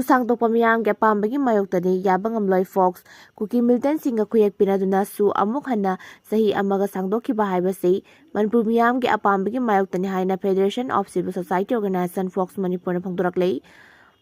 ꯁꯥꯡꯗꯣꯛꯄ ꯃꯤꯌꯥꯝꯒꯤ ꯑꯄꯥꯝꯕꯒꯤ ꯃꯥꯌꯣꯛꯇꯅꯤ ꯌꯥꯕ ꯉꯝꯂꯣꯏ ꯐꯣꯛꯁ ꯀꯨꯀꯤ ꯃꯤꯂꯤꯇꯦꯟꯠꯁꯤꯡꯒ ꯈꯨꯌꯦꯛ ꯄꯤꯅꯗꯨꯅ ꯑꯃꯨꯛ ꯍꯟꯅ ꯆꯍꯤ ꯑꯃꯒ ꯁꯥꯡꯗꯣꯛꯈꯤꯕ ꯍꯥꯏꯕꯁꯤ ꯃꯅꯤꯄꯨꯔ ꯃꯤꯌꯥꯝꯒꯤ ꯑꯄꯥꯝꯕꯒꯤ ꯃꯥꯌꯣꯛꯇꯅꯤ ꯍꯥꯏꯅ federation of civil society organisation ꯐꯣꯛꯁ ꯃꯅꯤꯄꯨꯔꯅ ꯐꯣꯡꯗꯣꯔꯛꯂꯤ꯫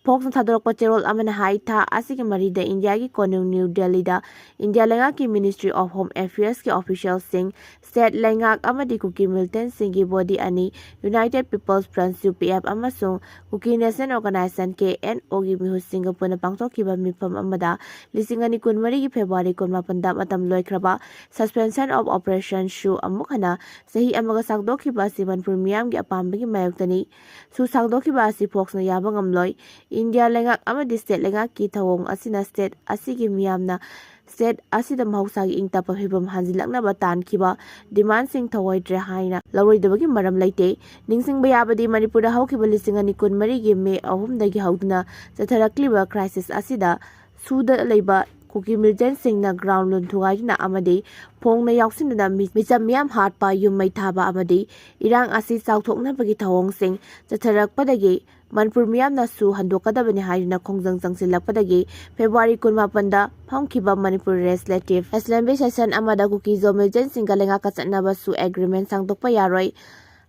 ꯐꯣꯛꯁꯅ ꯊꯥꯗꯣꯔꯛꯄ ꯆꯦꯔꯣꯜ ꯑꯃꯅ ꯍꯥꯏ ꯊꯥ ꯑꯁꯤꯒꯤ 4ꯗ ꯏꯟꯗꯤꯌꯥꯒꯤ ꯀꯣꯅꯨꯡ ꯅ꯭ꯌꯨ ꯗꯦꯜꯂꯤꯗ ꯏꯟꯗꯤꯌꯥ ꯂꯩꯉꯥꯛꯀꯤ ꯃꯤꯅꯤꯁꯇ꯭ꯔꯤ ꯑꯣꯐ ꯍꯣꯝ ꯑꯦꯐꯤꯌꯔꯁꯀꯤ ꯑꯣꯐꯤꯁꯤꯌꯦꯜꯁꯤꯡ, ꯁ꯭ꯇꯦꯠ ꯂꯩꯉꯥꯛ ꯑꯃꯗꯤ ꯀꯨꯀꯤ ꯃꯤꯂꯤꯇꯦꯟꯠꯁꯤꯡꯒꯤ ꯕꯣꯗꯤ ꯑꯅꯤ ꯌꯨꯅꯥꯏꯇꯦꯗ ꯄꯤꯄꯜꯁ ꯐ꯭ꯔꯟꯠ (UPF) ꯑꯃꯁꯨꯡ ꯀꯨꯀꯤ ꯅꯦꯁꯅꯦꯜ ꯑꯣꯔꯒꯅꯥꯏꯖꯦꯁꯟ (KNOꯒꯤ ꯃꯤꯍꯨꯠꯁꯤꯡꯒ ꯄꯨꯟꯅ ꯄꯥꯡꯊꯣꯛꯈꯤꯕ ꯃꯤꯐꯝ ꯑꯃꯗ 2024ꯒꯤ ꯐꯦꯕ꯭ꯔꯨꯋꯥꯔꯤ 18ꯗ ꯃꯇꯝ ꯂꯣꯏꯈ꯭ꯔꯕ ꯁꯁꯄꯦꯟꯁꯟ ꯑꯣꯐ ꯑꯣꯄꯔꯦꯁꯟ ꯁꯨ ꯑꯃꯨꯛ ꯍꯟꯅ ꯆꯍꯤ ꯑꯃꯒ ꯁꯥꯡꯗꯣꯛꯈꯤꯕ ꯑꯁꯤ ꯃꯅꯤꯄꯨꯔ ꯃꯤꯌꯥꯝꯒꯤ ꯑꯄꯥꯝꯕꯒꯤ ꯃꯥꯌꯣꯛꯇꯅꯤ꯫ ꯁꯥꯡꯗꯣꯛꯈꯤꯕ ꯑꯁꯤ ꯐꯣꯛꯁꯅ ꯌꯥꯕ ꯉꯝꯂꯣꯏ꯫ ꯏꯟꯗꯤꯌꯥ ꯂꯩꯉꯥꯛ ꯑꯃꯗꯤ ꯁ꯭ꯇꯦꯠ ꯂꯩꯉꯥꯛꯀꯤ ꯊꯧꯑꯣꯡ ꯑꯁꯤꯅ ꯁ꯭ꯇꯦꯠ ꯑꯁꯤꯒꯤ ꯃꯤꯌꯥꯝꯅ ꯁ꯭ꯇꯦꯠ ꯑꯁꯤꯗ ꯃꯍꯧꯁꯥꯒꯤ ꯏꯪꯇꯞꯄ ꯐꯤꯚꯝ ꯍꯟꯖꯤꯜꯂꯛꯅꯕ ꯇꯥꯟꯈꯤꯕ ꯗꯤꯃꯥꯟꯗꯁꯤꯡ ꯊꯑꯣꯏꯗ꯭ꯔꯦ ꯍꯥꯏꯅ ꯂꯧꯔꯣꯏꯗꯕꯒꯤ ꯃꯔꯝ ꯂꯩꯇꯦ꯫ ꯅꯤꯡꯁꯤꯡꯕ ꯌꯥꯕꯗꯤ ꯃꯅꯤꯄꯨꯔꯗ ꯍꯧꯈꯤꯕ 2024ꯒꯤ ꯃꯦ 3ꯗꯒꯤ ꯍꯧꯗꯨꯅ ꯆꯠꯊꯔꯛꯂꯤꯕ ꯀ꯭ꯔꯥꯏꯁꯤꯁ ꯑꯁꯤꯗ ꯁꯨꯗ ꯂꯩꯕ ꯀꯨꯀꯤ ꯃꯤꯂꯤꯇꯦꯟꯠꯁꯤꯡꯅ ꯒ꯭ꯔꯥꯎꯟ ꯂꯨꯟ ꯊꯨꯒꯥꯏꯗꯨꯅ ꯑꯃꯗꯤ ꯐꯣꯡꯅ ꯌꯥꯎꯁꯤꯟꯗꯨꯅ ꯃꯤꯆꯝ ꯃꯤꯌꯥꯝ ꯍꯥꯠꯄ, ꯌꯨꯝ ꯃꯩ ꯊꯥꯕ ꯑꯃꯗꯤ ꯏꯔꯥꯡ ꯑꯁꯤ ꯆꯥꯎꯊꯣꯛꯅꯕꯒꯤ ꯊꯧꯑꯣꯡꯁꯤꯡ ꯆꯠꯊꯔꯛꯄꯗꯒꯤ ꯃꯅꯤꯄꯨꯔ ꯃꯤꯌꯥꯝꯅ ꯁꯨ ꯍꯟꯗꯣꯛꯀꯗꯕꯅꯤ ꯍꯥꯏꯗꯨꯅ ꯈꯣꯡꯖꯪ ꯆꯪꯁꯤꯜꯂꯛꯄꯗꯒꯤ ꯐꯦꯕ꯭ꯔꯨꯋꯥꯔꯤ 18ꯗ ꯐꯝꯈꯤꯕ ꯃꯅꯤꯄꯨꯔ ꯂꯦꯖꯤꯁꯂꯦꯇꯤꯚ ꯑꯦꯁꯦꯝꯕ꯭ꯂꯤ ꯁꯦꯁꯟ ꯑꯃꯗ ꯀꯨꯀꯤ-ꯖꯣ ꯃꯤꯂꯤꯇꯦꯟꯠꯁꯤꯡꯒ ꯂꯩꯉꯥꯛꯀ ꯆꯠꯅꯕ ꯁꯨ ꯑꯦꯒ꯭ꯔꯤꯃꯦꯟꯠ ꯁꯥꯡꯗꯣꯛꯄ ꯌꯥꯔꯣꯏ,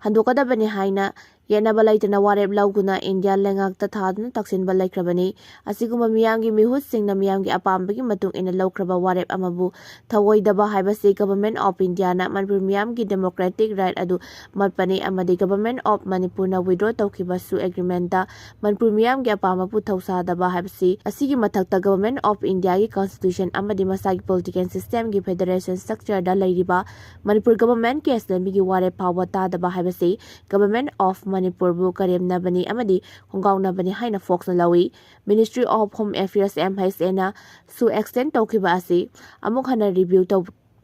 ꯍꯟꯗꯣꯛꯀꯗꯕꯅꯤ ꯍꯥꯏꯅ ꯌꯦꯠꯅꯕ ꯂꯩꯇꯅ ꯋꯥꯔꯦꯞ ꯂꯧꯗꯨꯅ ꯏꯟꯗꯤꯌꯥ ꯂꯩꯉꯥꯛꯇ ꯊꯥꯗꯨꯅ ꯇꯛꯁꯤꯟꯕ ꯂꯩꯈ꯭ꯔꯕꯅꯤ꯫ ꯑꯁꯤꯒꯨꯝꯕ ꯃꯤꯌꯥꯝꯒꯤ ꯃꯤꯍꯨꯠꯁꯤꯡꯅ ꯃꯤꯌꯥꯝꯒꯤ ꯑꯄꯥꯝꯕꯒꯤ ꯃꯇꯨꯡ ꯏꯟꯅ ꯂꯧꯈ꯭ꯔꯕ ꯋꯥꯔꯦꯞ ꯑꯃꯕꯨ ꯊꯧꯑꯣꯏꯗꯕ ꯍꯥꯏꯕꯁꯤ ꯒꯚꯔꯟꯃꯦꯟꯠ ꯑꯣꯐ ꯏꯟꯗꯤꯌꯥꯅ ꯃꯅꯤꯄꯨꯔ ꯃꯤꯌꯥꯝꯒꯤ ꯗꯦꯃꯣꯀ꯭ꯔꯦꯇꯤꯛ ꯔꯥꯏꯠ ꯑꯗꯨ ꯃꯠꯄꯅꯤ ꯑꯃꯗꯤ ꯒꯚꯔꯟꯃꯦꯟꯠ ꯑꯣꯐ ꯃꯅꯤꯄꯨꯔꯅ ꯋꯤꯗ꯭ꯔꯣ ꯇꯧꯈꯤꯕ ꯁꯨ ꯑꯦꯒ꯭ꯔꯤꯃꯦꯟꯠꯇ ꯃꯅꯤꯄꯨꯔ ꯃꯤꯌꯥꯝꯒꯤ ꯑꯄꯥꯝꯕꯕꯨ ꯊꯧꯁꯥꯗꯕ ꯍꯥꯏꯕꯁꯤ ꯑꯁꯤꯒꯤ ꯃꯊꯛꯇ ꯒꯚꯔꯟꯃꯦꯟꯠ ꯑꯣꯐ ꯏꯟꯗꯤꯌꯥꯒꯤ ꯀꯟꯁꯇꯤꯇ꯭ꯌꯨꯁꯟ ꯑꯃꯗꯤ ꯃꯁꯥꯒꯤ ꯄꯣꯂꯤꯇꯤꯀꯦꯜ ꯁꯤꯁꯇꯦꯝꯒꯤ ꯐꯦꯗꯔꯦꯁꯟ ꯁ꯭ꯇꯔꯛꯆꯔꯗ ꯂꯩꯔꯤꯕ ꯃꯅꯤꯄꯨꯔ ꯒꯚꯔꯟꯃꯦꯟꯠꯀꯤ ꯑꯦꯁꯦꯝꯕ꯭ꯂꯤꯒꯤ ꯋꯥꯔꯦꯞ ꯐꯥꯎꯕ ꯇꯥꯗꯕ ꯍꯥꯏꯕꯁꯤ ꯒꯚꯔꯟꯃꯦꯟꯠ ꯑꯣꯐ ꯃꯅꯤꯄꯨꯔꯕꯨ ꯀꯔꯦꯝꯅꯕꯅꯤ ꯑꯃꯗꯤ ꯈꯣꯡꯒꯥꯎꯅꯕꯅꯤ ꯍꯥꯏꯅ ꯐꯣꯛꯁꯅ ꯂꯧꯏ꯫ ꯃꯤꯅꯤꯁꯇ꯭ꯔꯤ ꯑꯣꯐ ꯍꯣꯝ ꯑꯦꯐꯤꯌꯔꯁ (MHAꯅ ꯁꯨ ꯑꯦꯛꯁꯇꯦꯟ ꯇꯧꯈꯤꯕ ꯑꯁꯤ ꯑꯃꯨꯛ ꯍꯟꯅ ꯔꯤꯚꯤꯌꯨ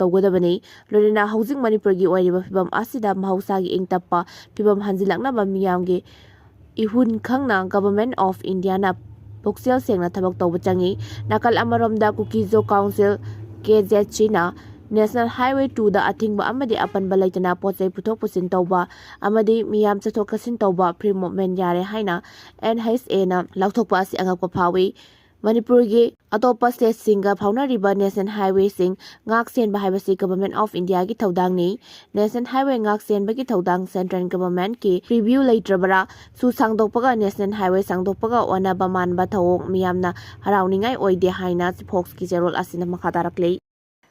ꯇꯧꯒꯗꯕꯅꯤ, ꯂꯣꯏꯅꯅ ꯍꯧꯖꯤꯛ ꯃꯅꯤꯄꯨꯔꯒꯤ ꯑꯣꯏꯔꯤꯕ ꯐꯤꯚꯝ ꯑꯁꯤꯗ ꯃꯍꯧꯁꯥꯒꯤ ꯏꯪꯇꯞꯄ ꯐꯤꯚꯝ ꯍꯟꯖꯤꯜꯂꯛꯅꯕ ꯃꯤꯌꯥꯝꯒꯤ ꯏꯍꯨꯟ ꯈꯪꯅ ꯒꯚꯔꯟꯃꯦꯟꯠ ꯑꯣꯐ ꯏꯟꯗꯤꯌꯥꯅ ꯄꯨꯛꯆꯦꯜ ꯁꯦꯡꯅ ꯊꯕꯛ ꯇꯧꯕ ꯆꯪꯏ꯫ ꯅꯥꯀꯜ ꯑꯃꯔꯣꯝꯗ ꯀꯨꯀꯤ-ꯖꯣ ꯀꯥꯎꯟꯁꯤꯜ (KZCꯅ ꯅꯦꯁꯅꯦꯜ ꯍꯥꯏꯋꯦ 2ꯗ ꯑꯊꯤꯡꯕ ꯑꯃꯗꯤ ꯑꯄꯟꯕ ꯂꯩꯇꯅ ꯄꯣꯠꯆꯩ ꯄꯨꯊꯣꯛ ꯄꯨꯁꯤꯟ ꯇꯧꯕ ꯑꯃꯗꯤ ꯃꯤꯌꯥꯝ ꯆꯠꯊꯣꯛ-ꯆꯠꯁꯤꯟ ꯇꯧꯕ ꯐ꯭ꯔꯤ ꯃꯨꯚꯃꯦꯟꯠ ꯌꯥꯔꯦ ꯍꯥꯏꯅ NHAꯅ ꯂꯥꯎꯊꯣꯛꯄ ꯑꯁꯤ ꯑꯉꯛꯄ ꯐꯥꯎꯏ꯫ ꯃꯅꯤꯄꯨꯔꯒꯤ ꯑꯇꯣꯞꯄ ꯁ꯭ꯇꯦꯠꯁꯤꯡꯒ ꯐꯥꯎꯅꯔꯤꯕ ꯅꯦꯁꯅꯦꯜ ꯍꯥꯏꯋꯦꯁꯤꯡ ꯉꯥꯛ-ꯁꯦꯟꯕ ꯍꯥꯏꯕꯁꯤ ꯒꯚꯔꯟꯃꯦꯟꯠ ꯑꯣꯐ ꯏꯟꯗꯤꯌꯥꯒꯤ ꯊꯧꯗꯥꯡꯅꯤ꯫ ꯅꯦꯁꯅꯦꯜ ꯍꯥꯏꯋꯦ ꯉꯥꯛ-ꯁꯦꯟꯕꯒꯤ ꯊꯧꯗꯥꯡ ꯁꯦꯟꯇ꯭ꯔꯦꯜ ꯒꯚꯔꯟꯃꯦꯟꯠꯀꯤ ꯄ꯭ꯔꯤꯚ꯭ꯌꯨ ꯂꯩꯇ꯭ꯔꯕꯔꯥ? ꯁꯨ ꯁꯥꯡꯗꯣꯛꯄꯒ ꯅꯦꯁꯅꯦꯜ ꯍꯥꯏꯋꯦ ꯁꯥꯡꯗꯣꯛꯄꯒ ꯑꯣꯟꯅꯕ ꯃꯥꯟꯕ ꯊꯧꯑꯣꯡ ꯃꯤꯌꯥꯝꯅ ꯍꯔꯥꯎꯅꯤꯡꯉꯥꯏ ꯑꯣꯏꯗꯦ ꯍꯥꯏꯅ ꯐꯣꯛꯁꯀꯤ ꯆꯦꯔꯣꯜ ꯑꯁꯤꯅ ꯃꯈꯥ ꯇꯥꯔꯛꯂꯤ꯫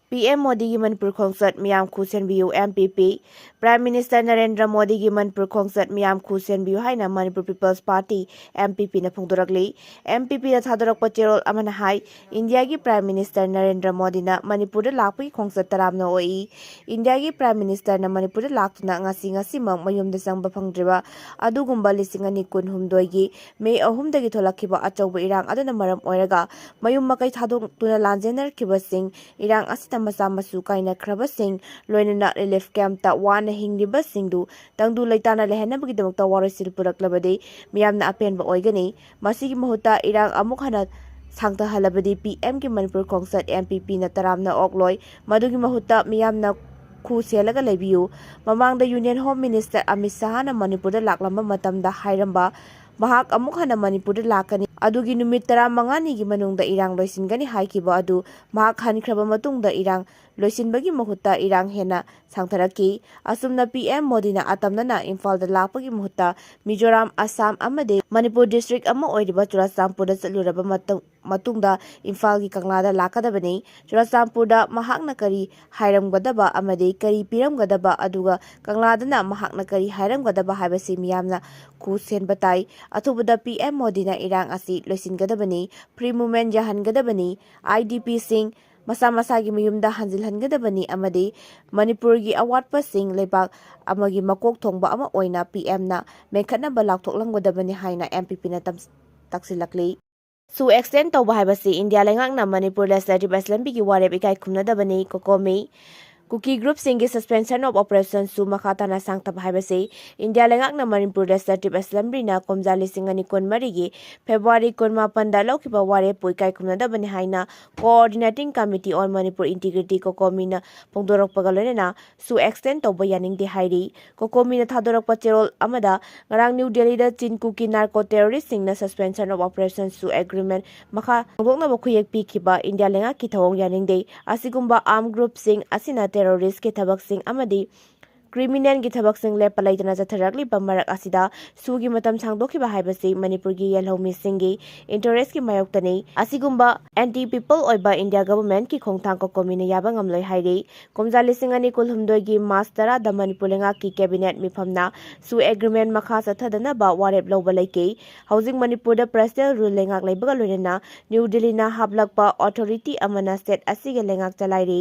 ꯄꯤꯑꯦꯝ ꯃꯣꯗꯤꯒꯤ ꯃꯅꯤꯄꯨꯔ ꯈꯣꯡꯆꯠ ꯃꯤꯌꯥꯝ ꯈꯨ ꯁꯦꯟꯕꯤꯌꯨ (MPP) ꯄ꯭ꯔꯥꯏꯝ ꯃꯤꯅꯤꯁꯇꯔ ꯅꯔꯦꯟꯗ꯭ꯔ ꯃꯣꯗꯤꯒꯤ ꯃꯅꯤꯄꯨꯔ ꯈꯣꯡꯆꯠ ꯃꯤꯌꯥꯝ ꯈꯨ ꯁꯦꯟꯕꯤꯌꯨ ꯍꯥꯏꯅ ꯃꯅꯤꯄꯨꯔ ꯄꯤꯄꯜꯁ ꯄꯥꯔꯇꯤ (MPPꯅ ꯐꯣꯡꯗꯣꯔꯛꯂꯤ꯫ MPPꯅ ꯊꯥꯗꯣꯔꯛꯄ ꯆꯦꯔꯣꯜ ꯑꯃꯅ ꯍꯥꯏ ꯏꯟꯗꯤꯌꯥꯒꯤ ꯄ꯭ꯔꯥꯏꯝ ꯃꯤꯅꯤꯁꯇꯔ ꯅꯔꯦꯟꯗ꯭ꯔ ꯃꯣꯗꯤꯅ ꯃꯅꯤꯄꯨꯔꯗ ꯂꯥꯛꯄꯒꯤ ꯈꯣꯡꯆꯠ ꯇꯔꯥꯝꯅ ꯑꯣꯛꯏ꯫ ꯏꯟꯗꯤꯌꯥꯒꯤ ꯄ꯭ꯔꯥꯏꯝ ꯃꯤꯅꯤꯁꯇꯔꯅ ꯃꯅꯤꯄꯨꯔꯗ ꯂꯥꯛꯇꯨꯅ ꯉꯁꯤꯃꯛ ꯃꯌꯨꯝꯗ ꯆꯪꯕ ꯐꯪꯗ꯭ꯔꯤꯕ ꯑꯗꯨꯒꯨꯝꯕ 2022ꯒꯤ ꯃꯦ 3ꯗꯒꯤ ꯊꯣꯛꯂꯛꯈꯤꯕ ꯑꯆꯧꯕ ꯏꯔꯥꯡ ꯑꯗꯨꯅ ꯃꯔꯝ ꯑꯣꯏꯔꯒ ꯃꯌꯨꯝ ꯃꯀꯩ ꯊꯥꯗꯣꯛꯇꯨꯅ ꯂꯥꯟꯖꯦꯟꯅꯈꯤꯕꯁꯤꯡ, ꯏꯔꯥꯡ ꯑꯁꯤꯗ ꯃꯆꯥ ꯃꯁꯨ ꯀꯥꯏꯅꯈ꯭ꯔꯕꯁꯤꯡ, ꯂꯣꯏꯅꯅ ꯔꯤꯂꯤꯐ ꯀꯦꯝꯞꯇ ꯋꯥꯅ ꯍꯤꯡꯂꯤꯕꯁꯤꯡꯗꯨ ꯇꯪꯗꯨ ꯂꯩꯇꯥꯅ ꯂꯩꯍꯟꯅꯕꯒꯤꯗꯃꯛꯇ ꯋꯥꯔꯣꯏꯁꯤꯜ ꯄꯨꯔꯛꯂꯕꯗꯤ ꯃꯤꯌꯥꯝꯅ ꯑꯄꯦꯟꯕ ꯑꯣꯏꯒꯅꯤ꯫ ꯃꯁꯤꯒꯤ ꯃꯍꯨꯠꯇ ꯏꯔꯥꯡ ꯑꯃꯨꯛ ꯍꯟꯅ ꯁꯥꯡꯊꯍꯜꯂꯕꯗꯤ PMꯒꯤ ꯃꯅꯤꯄꯨꯔ ꯈꯣꯡꯆꯠ MPPꯅ ꯇꯔꯥꯝꯅ ꯑꯣꯛꯂꯣꯏ꯫ ꯃꯗꯨꯒꯤ ꯃꯍꯨꯠꯇ ꯃꯤꯌꯥꯝꯅ ꯈꯨ ꯁꯦꯜꯂꯒ ꯂꯩꯕꯤꯌꯨ꯫ ꯃꯃꯥꯡꯗ ꯌꯨꯅꯤꯌꯟ ꯍꯣꯝ ꯃꯤꯅꯤꯁꯇꯔ ꯑꯃꯤꯠ ꯁꯥꯍꯅ ꯃꯅꯤꯄꯨꯔꯗ ꯂꯥꯛꯂꯝꯕ ꯃꯇꯝꯗ ꯍꯥꯏꯔꯝꯕ ꯃꯍꯥꯛ ꯑꯃꯨꯛ ꯍꯟꯅ ꯃꯅꯤꯄꯨꯔꯗ ꯂꯥꯛꯀꯅꯤ, ꯑꯗꯨꯒꯤ ꯅꯨꯃꯤꯠ 15ꯅꯤꯒꯤ ꯃꯅꯨꯡꯗ ꯏꯔꯥꯡ ꯂꯣꯏꯁꯤꯟꯒꯅꯤ ꯍꯥꯏꯈꯤꯕ ꯑꯗꯨ ꯃꯍꯥꯛ ꯍꯟꯈ꯭ꯔꯕ ꯃꯇꯨꯡꯗ ꯏꯔꯥꯡ ꯂꯣꯏꯁꯤꯟꯕꯒꯤ ꯃꯍꯨꯠꯇ ꯏꯔꯥꯡ ꯍꯦꯟꯅ ꯁꯥꯡꯊꯔꯛꯈꯤ꯫ ꯑꯁꯨꯝꯅ PM ꯃꯣꯗꯤꯅ ꯑꯇꯝꯅꯅ ꯏꯝꯐꯥꯜꯗ ꯂꯥꯛꯄꯒꯤ ꯃꯍꯨꯠꯇ ꯃꯤꯖꯣꯔꯥꯝ, ꯑꯁꯥꯝ ꯑꯃꯗꯤ ꯃꯅꯤꯄꯨꯔ ꯗꯤꯁꯇ꯭ꯔꯤꯛ ꯑꯃ ꯑꯣꯏꯔꯤꯕ ꯆꯨꯔꯥꯆꯥꯟꯄꯨꯔꯗ ꯆꯠꯂꯨꯔꯕ ꯃꯇꯨꯡꯗ ꯏꯝꯐꯥꯜꯒꯤ ꯀꯪꯂꯥꯗ ꯂꯥꯛꯀꯗꯕꯅꯤ꯫ ꯆꯨꯔꯥꯆꯥꯟꯄꯨꯔꯗ ꯃꯍꯥꯛꯅ ꯀꯔꯤ ꯍꯥꯏꯔꯝꯒꯗꯕ ꯑꯃꯗꯤ ꯀꯔꯤ ꯄꯤꯔꯝꯒꯗꯕ ꯑꯗꯨꯒ ꯀꯪꯂꯥꯗꯅ ꯃꯍꯥꯛꯅ ꯀꯔꯤ ꯍꯥꯏꯔꯝꯒꯗꯕ ꯍꯥꯏꯕꯁꯤ ꯃꯤꯌꯥꯝꯅ ꯈꯨ ꯁꯦꯟꯕ ꯇꯥꯏ꯫ ꯑꯊꯨꯕꯗ PM ꯃꯣꯗꯤꯅ ꯏꯔꯥꯡ ꯑꯁꯤ ꯂꯣꯏꯁꯤꯟꯒꯗꯕꯅꯤ, ꯐ꯭ꯔꯤ ꯃꯨꯚꯃꯦꯟꯠ ꯌꯥꯍꯟꯒꯗꯕꯅꯤ, IDPꯁꯤꯡ ꯃꯁꯥ ꯃꯁꯥꯒꯤ ꯃꯌꯨꯝꯗ ꯍꯟꯖꯤꯜꯍꯟꯒꯗꯕꯅꯤ ꯑꯃꯗꯤ ꯃꯅꯤꯄꯨꯔꯒꯤ ꯑꯋꯥꯠꯄꯁꯤꯡ ꯂꯩꯕꯥꯛ ꯑꯃꯒꯤ ꯃꯀꯣꯛ ꯊꯣꯡꯕ ꯑꯃ ꯑꯣꯏꯅ PMꯅ ꯃꯦꯟꯈꯠꯅꯕ ꯂꯥꯎꯊꯣꯛꯂꯝꯒꯗꯕꯅꯤ ꯍꯥꯏꯅ MPPꯅ ꯇꯛꯁꯤꯜꯂꯛꯂꯤ꯫ ꯁꯨ ꯑꯦꯛꯁꯇꯦꯟ ꯇꯧꯕ ꯍꯥꯏꯕꯁꯤ ꯏꯟꯗꯤꯌꯥ ꯂꯩꯉꯥꯛꯅ ꯃꯅꯤꯄꯨꯔ ꯂꯦꯖꯤꯁꯂꯦꯇꯤꯚ ꯑꯦꯁꯦꯝꯕ꯭ꯂꯤꯒꯤ ꯋꯥꯔꯦꯞ ꯏꯀꯥꯏ ꯈꯨꯝꯅꯗꯕꯅꯤ꯫ ꯀꯣꯀꯣꯃꯤ Kuki group singi suspension of operations su makhatana sangtap haibase India lengakna Manipur Legislative Assembly na komjali singani kon marigi February kon mapanda laukiba ware puikai khumnadabani haina Coordinating Committee on Manipur Integrity Kokomina pongdorokpaga loinena su extend tawba yaningde hairi Kokomina thadorokpa cherol amada ngarang New Delhi da Chin Kuki narco terrorist singna suspension of operations su agreement makha ngokna khuyek pikhiba India lengaki thawong yaningde asigumba armed group sing asina terrorist ke thabak sing amadi criminal ki thabak sing le palai dana jatharakli bamarak asida sugi matam sangdokhi ba haibasi Manipur gi yelhomi singi interest ki mayoktani asigumba anti people oiba India government ki khongthang ko komina yaba ngamloi hairi komjali singani kulhumdoi gi mastara da Manipur lenga ki cabinet mifamna su agreement makha sathadana ba warep loba laike housing Manipur da presidential rule lengak leibaga loinena New Delhi na hablakpa authority amana state asige lengak chalairi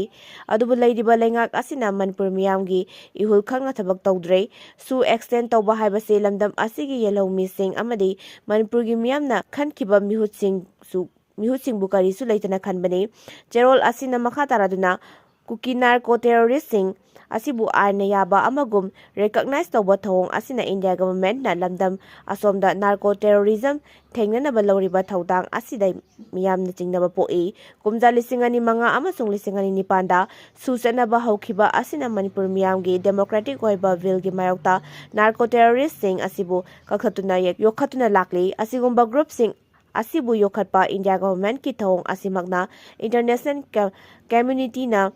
adubu leidiba lengak asina Manipur miyamgi ihul khangna thabak tawdre su extend tawba haibase lamdam asigi yellow missing amadi Manipur gi miyamna khankiba mihutsing bukari su leitana khanbani cherol asina makha taraduna Kuki narco terrorist sing asibu arna yaba amagum recognize tawba thawong asina India government na lamdam asomda narco terrorism thengnanaba lawriba thawdang asida miyamna chingnaba poi kumja lisingani manga amasung lisingani nipanda susanaba hawkhiba asina Manipur miyamgi democratic oiba will gi mayokta narco terrorist sing asibu kakhatuna yokhatuna lakli asigumba group sing asibu yokhatpa India government ki thawong asimakna international community na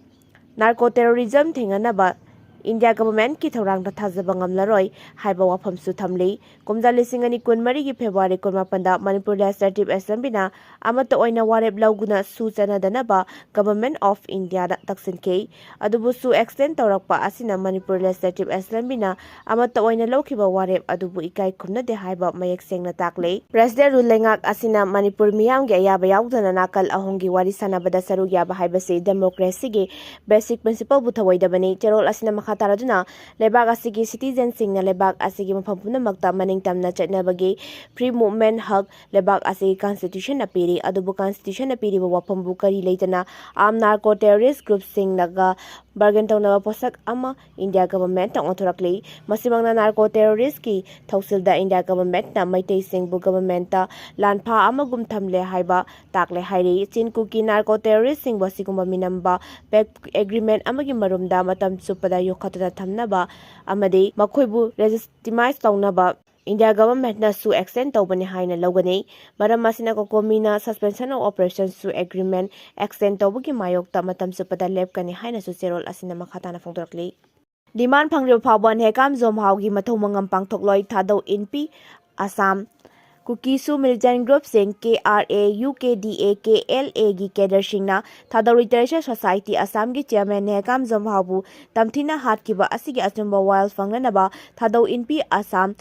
narco terrorism thenganaba India government ki thorang da thajaba ngamlaroi haiba wafam su thamli kumja lisingani kunmari gi February kunmapanda Manipur Legislative Assembly na amata oina warep lauguna su chanadanaba Government of India da taksinke adubu su extend tawrakpa asina Manipur Legislative Assembly na amata oina laukiba warep adubu ikai khumnade haiba mayek sengna takle President rulengak asina Manipur miyamgi ayaba yaudana nakal ahongi wari sanabada saru yaba haibase democracy gi basic principle bu thawaidabani cherol asina taraduna lebak asigi citizen singna lebak asigi mafam punamakta maningtamna chatnabagi free movement hak lebak asigi constitution na piri adubu constitution na piri wafambu kari leitana armed narco terrorist group singnaga bargain tawna posak ama India government tang othorakli masimangna narco terrorist ki thausilda India government na maitei singbu government ta lanpha amagum thamle haiba takle hairi Chin Kuki narco terrorist sing basigumba minamba pact agreement amagi marumda matam supada khatuna thamnaba amadi makhoibu legitimize tawnaba India government na su extend tawbani haina logani maram masina ko komina suspension of operations su agreement extend tawbugi mayokta matam supada lepkani haina su serol asina makhatana phongdorakli demand phangri phawban hekam zom haugi mathou mangam pangthokloi Thadou INPI ASSAM Kuki su militant group sing KRA UKDA KLA gi cadre singna Thadou Literature Society Assam gi chairman hekam zom haubu tamthina hatkiba asigi achumba wild fangnanaba Thadou INPI Assam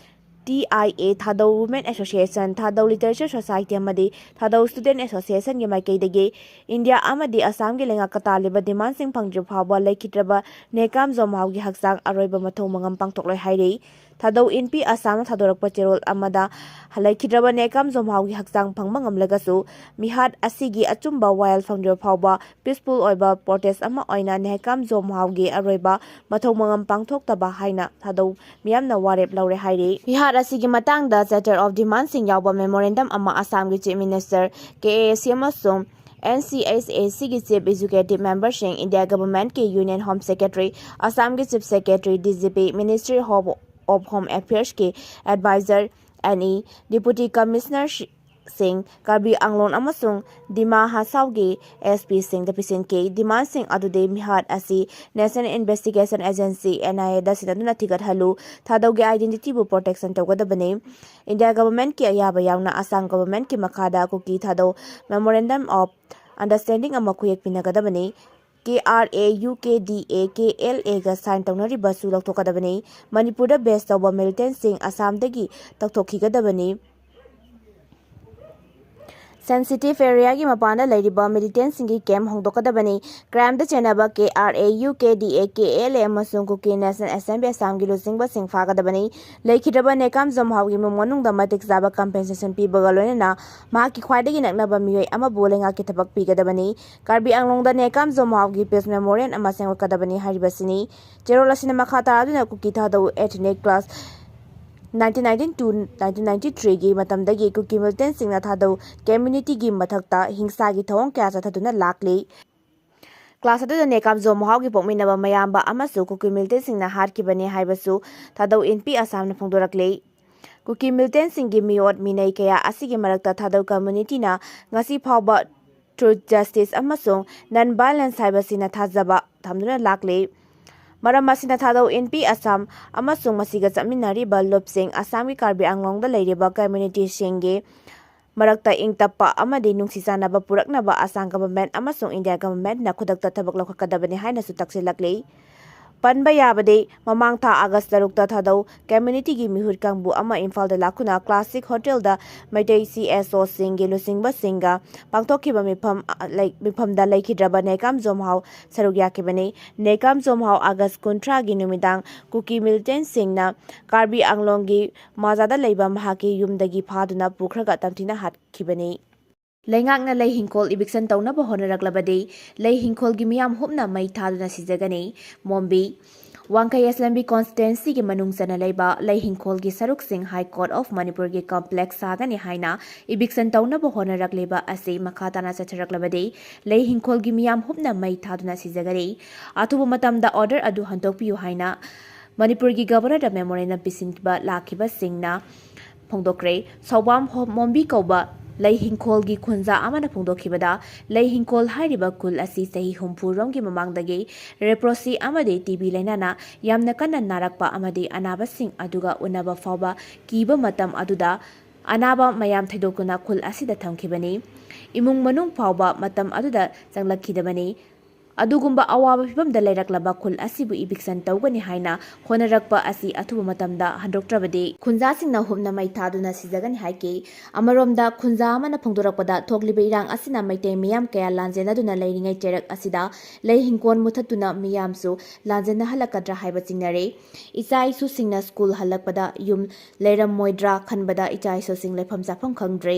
TIA Thadou Women Association Thadou Literature Society amadi Thadou Student Association gi maikaidagi India amadi Assam gi lenga kataliba demand sing phangdri phawba laikhitraba nekam zom haugi haksang aroiba mathou mangam pangthokloi hairi Thadou INPI Assam thadorakpa cherol amada halaikidraba nekam zomhaugi haksang phangma ngamlagasu mihat asigi achumba wild phangdro phawba peaceful oiba protest ama oina nekam zomhaugi aroiba mathou mangam pangthoktaba haina Thadou miyamna warep laure hairi mihat asigi matangda letter of demand sing yawba memorandum ama Assam gi chief minister KAC amasung NCSAC ki chief executive member sing India government ki union home secretary Assam ki chief secretary DGP ministry of Home Affairs ke advisor ani deputy commissioner sing Karbi Anglon amasung Dima Hasau ge SP sing depisin ke demand sing adude mihat asi National Investigation Agency NIA da sinaduna thigat halu Thadou ge identity bu protection tawgadabane India government ki ayaba yauna Assam government ki makhada Kuki Thadou memorandum of understanding ama khuyek pinagadabane KRA UKDA KLA ga sign tawnari basu laktokadabani Manipur da base tawba militant sing Assam dagi taktokhigadabani sensitive area gi mapana lairiba militant singi camp hongdokadabani crime da chenaba KRAU KDA KLA amasung Kuki National Assembly Assam gi losingba singfagadabani leikhidraba nekam zomhaw gi monung da matik zaba compensation pibaga loina ma ki khwaidagi naknaba miyoi ama bolenga ki thabak pigadabani Karbi Anglong da nekam zomhaw gi peace memorial ama sengwakadabani haribasini cherolasina makhata aduna Kuki Thadou ethnic class 1919 to 1993 gi matamdagi Kuki militant singna Thadou community gi mathakta hingsa gi thawong kya chathaduna lakli class adu nekam zomhaw gi pokminaba mayamba amasu Kuki militant singna hatkibani haibasu Thadou INPI ASSAM na phongdorakle Kuki militant singi miyot minai kaya asigi marakta Thadou community na ngasi PHAOBA truth justice amasung non violence haibasina thajaba thamduna lakle Maram asina Thadou INPI ASSAM amasung masiga chaminariba lopsing Assam gi Karbi Anglong da leiriba community singi marakta ingtappa amadi nungsi sanaba puraknaba Assam government amasung India government na khudakta thabak laukakadabani haina su taksilakle Panba yabade mamang tha August 6 Thadou community gi mihur kangbu ama Imphal da lakuna classic hotel da Maitai CSO singi lusingba singa pangthokhiba mifam da laikhidraba nekam zomhaw sarugya kibani nekam zomhaw August 19 gi numidang Kuki militant singna Karbi Anglong gi mazada leiba mahaki yumdagi phaduna pukhraga tamthina hatkibani LEINGAKNA LEIHINGKHOL EVICTION TOUNABA HOTNARAKLABADI LEIHINGKHOL gi miyam hupna mai THADUNA SIJAGANI MOMBI Wangkai SLMB constituency gi manungsana leiba LEIHINGKHOL gi saruk sing High Court of Manipur gi complex sagani haina eviction taunaba honarakliba ase makhatana chatharaklabadi LEIHINGKHOL gi miyam hupna mai THADUNA SIJAGANI athuba matamda order adu hantokpiu haina Manipur gi governor da memorandum pisinba lakhiba singna phongdokre Sobam Mombi kauba LEIHINGKHOL gi khunja amana phongdokhibada LEIHINGKHOL hairiba kul asi sahi humpurom gi mamangdagi leprosy amade TB lainana yamna kanna narakpa amade anaba sing aduga unaba fauba kiba matam aduda anaba mayam thaidokuna kul asida thamkhibani imung manung fauba matam aduda changlakhidabani adugumba awaba phibam da leiraklaba khul asibu eviction tawgani haina honarakpa asi athuba matamda handoktrabadi khunja singna humna mai thaduna sijagani haike amaromda khunja amana phongdorakpada thokliba irang asina maitei miyam kaya lanjena duna leiringai cherak asida LEIHINGKHOL muthatuna miyamsu lanjena halakadra haiba chingnare ichai su singna school halakpada yum leiram moidra khanbada ichai su sing lepham chafam khangdre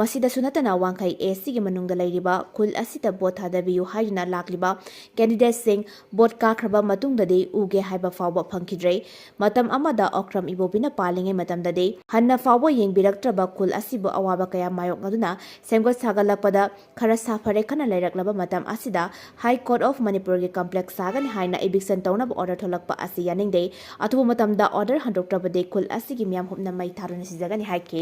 masida sunatana wangkai AC gi manungda leiriba khul asida botha dabiyu haina lakliba candidate sing bot kakraba matungdadi uge haiba fauba phangkidre matam amada okram ibobina palinge matamdadi hanna fauba yengbiraktraba kul asibu awaba kaya mayok ngaduna semgot sagalakpada khara safare khana leiraklaba matam asida High Court of Manipur gi complex sagani haina eviction taunaba order tholakpa asi yaningde athuba matamda order handoktrabade kul asigi miyam hupna mai tharuna sijagani haike